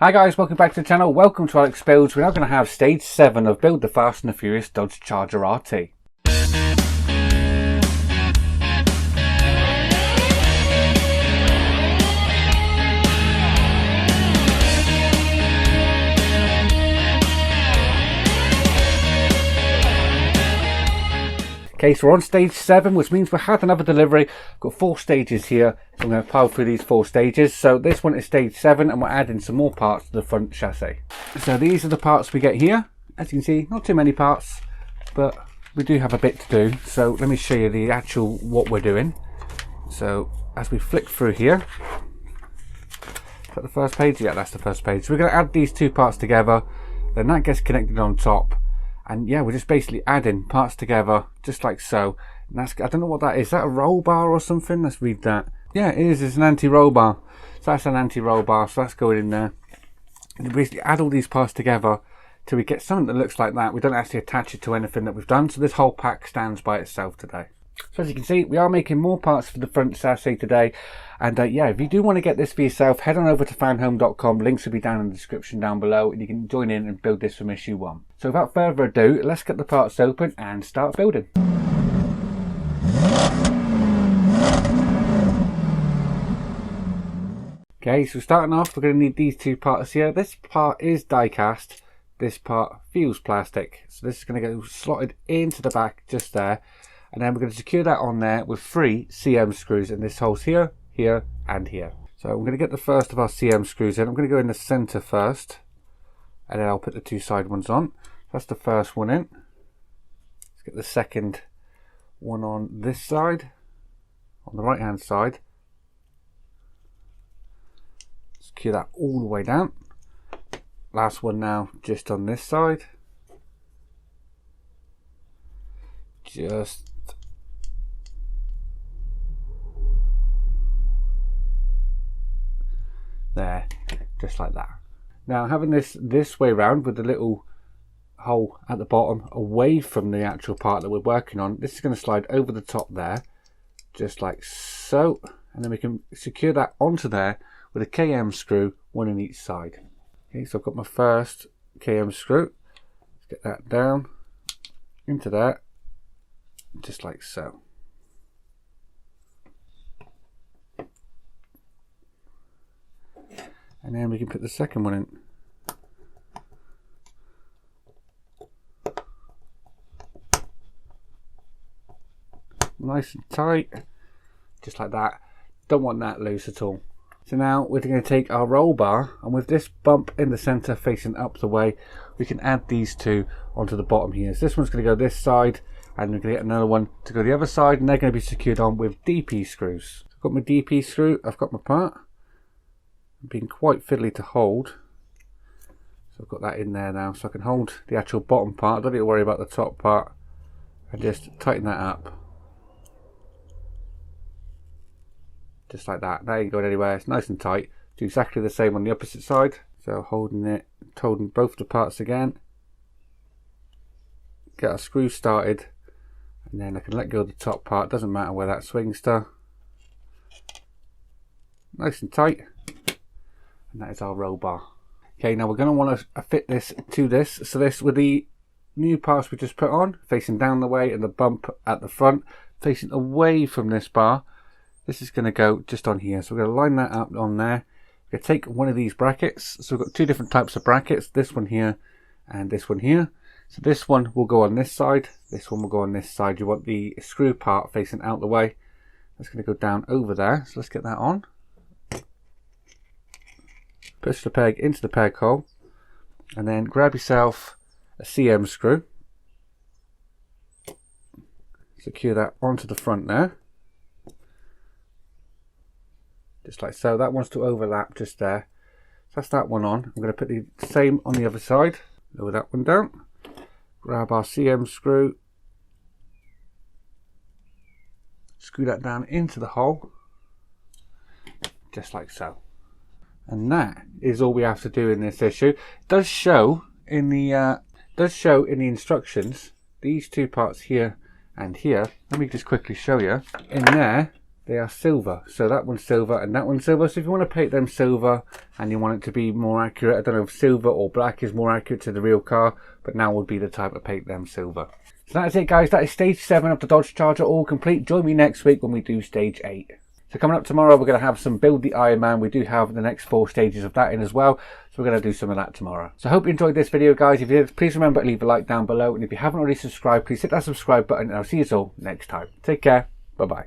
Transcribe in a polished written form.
Hi guys, welcome back to the channel. Welcome to Alex Builds. We're now going to have stage 7 of Build the Fast and the Furious Dodge Charger RT. Okay, so we're on stage 7, which means we had another delivery. Got 4 stages here, so I'm going to pile through these 4 stages. So this one is stage 7, and we're adding some more parts to the front chassis. So these are the parts we get here. As you can see, not too many parts, but we do have a bit to do. So let me show you the actual what we're doing. So as we flick through here, is that the first page? Yeah, that's the first page. So we're going to add these 2 parts together, then that gets connected on top. And yeah, we're just basically adding parts together, just like so. And that's, I don't know what that is. Is that a roll bar or something? Let's read that. Yeah, it is. It's an anti-roll bar. So that's an anti-roll bar. So that's going in there. And we basically add all these parts together till we get something that looks like that. We don't actually attach it to anything that we've done. So this whole pack stands by itself today. So as you can see, we are making more parts for the front chassis today. And yeah, if you do want to get this for yourself, head on over to fanhome.com. Links will be down in the description down below, and you can join in and build this from issue 1. So without further ado, let's get the parts open and start building. Okay, so starting off, we're going to need these 2 parts here. This part is die cast. This part feels plastic. So this is going to go slotted into the back just there. And then we're going to secure that on there with 3 CM screws, and this holes here, here, and here. So I'm going to get the first of our CM screws in. I'm going to go in the center first, and then I'll put the 2 side ones on. That's the first one in. Let's get the second one on this side, on the right hand side. Secure that all the way down. Last one now, just on this side. Just there, just like that. Now having this way round with the little hole at the bottom away from the actual part that we're working on, this is going to slide over the top there, just like so, and then we can secure that onto there with a KM screw, 1 in each side. Okay, so I've got my first KM screw. Let's get that down into there, just like so. And then we can put the second one in. Nice and tight, just like that. Don't want that loose at all. So now we're going to take our roll bar, and with this bump in the center facing up the way, we can add these 2 onto the bottom here. So this one's going to go this side, and we're going to get another one to go the other side, and they're going to be secured on with DP screws. I've got my DP screw, I've got my part. Being quite fiddly to hold, so I've got that in there now, so I can hold the actual bottom part. Don't need to worry about the top part, and just tighten that up, just like that. That ain't going anywhere. It's nice and tight. Do exactly the same on the opposite side. So holding both the parts again, get our screw started, and then I can let go of the top part. Doesn't matter where that swings to. Nice and tight. And that is our roll bar. Okay, now we're going to want to fit this to this. So this, with the new parts we just put on, facing down the way, and the bump at the front facing away from this bar, this is going to go just on here. So we're going to line that up on there. We're going to take one of these brackets. So we've got 2 different types of brackets, this one here and this one here. So this one will go on this side, this one will go on this side. You want the screw part facing out the way. That's going to go down over there. So let's get that on. Push the peg into the peg hole, and then grab yourself a CM screw. Secure that onto the front there, just like so. That wants to overlap just there. So that's that one on. I'm going to put the same on the other side. Lower that one down. Grab our CM screw. Screw that down into the hole, just like so. And that is all we have to do in this issue. It does show in the instructions these 2 parts here and here. Let me just quickly show you. In there, they are silver. So that one's silver and that one's silver. So if you want to paint them silver and you want it to be more accurate, I don't know if silver or black is more accurate to the real car, but now would be the time to paint them silver. So that's it guys, that is stage 7 of the Dodge Charger all complete. Join me next week when we do stage 8. So coming up tomorrow, we're going to have some Build the Iron Man. We do have the next 4 stages of that in as well. So we're going to do some of that tomorrow. So I hope you enjoyed this video guys. If you did, please remember to leave a like down below. And if you haven't already subscribed, please hit that subscribe button. And I'll see you all next time. Take care. Bye-bye.